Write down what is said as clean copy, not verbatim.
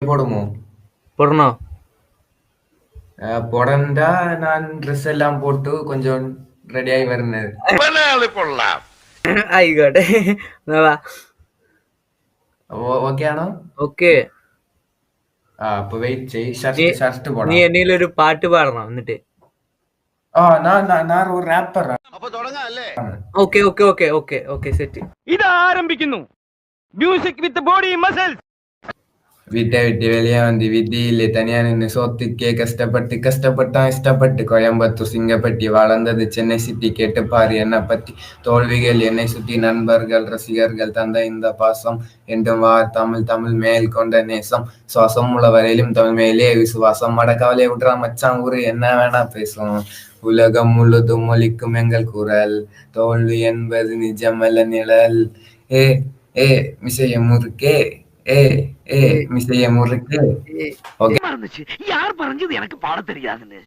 போடுமோ? போடணும். போடண்டா நான் ட்ரெஸ் எல்லாம் போட்டு கொஞ்சம் ரெடியாகி വരുന്നത്. ആയിക്കോട്ടെ. എന്നാ വാ. ഓക്കെ ആണോ? ഓക്കെ. അപ്പൊ വെയിറ്റ് ചെയ്. നീ ഷർട്ട് നീ പോടാം. എന്നേലും ഒരു പാട്ട് പാടണം എന്നിട്ട്. ഞാൻ ഒരു റാപ്പർ ആണ്. Okay okay okay okay okay set. ഇത് ആരംഭിക്കുന്നു. Music with body muscles. വിദ്യ വലിയ മന്തി വിദ്യയില്ലേ തനിയാ നിന്ന് சோத்துக்கே கஷ்டப்பட்டான் இஷ்டப்பட்டு கோயம்புத்தூர் சிங்கப்பட்டி வளர்ந்தது சென்னை சிட்டி கேட்டு பாரு என்னை பத்தி தோல்விகள் என்னை சுற்றி நண்பர்கள் ரசிகர்கள் தந்த இந்த பாசம் என்றும் வார் தமிழ் தமிழ் மேல் கொண்ட நேசம் சுவாசம் உள்ள வரையிலும் தமிழ் மேலே விசுவாசம் மட கவலையை விட்டுறா மச்சான் ஊரு என்ன வேணா பேசும் உலகம் முழுதும் ஒலிக்கும் எங்கள் குரல் தோல்வி என்பது நிஜமல்ல நிழல் ஏ ஏ மிசைய முறுக்கே ஏ ஏ மிசைய முறுக்கு. ஓகே யார் பறஞ்சது எனக்கு பாட தெரியாதுன்னு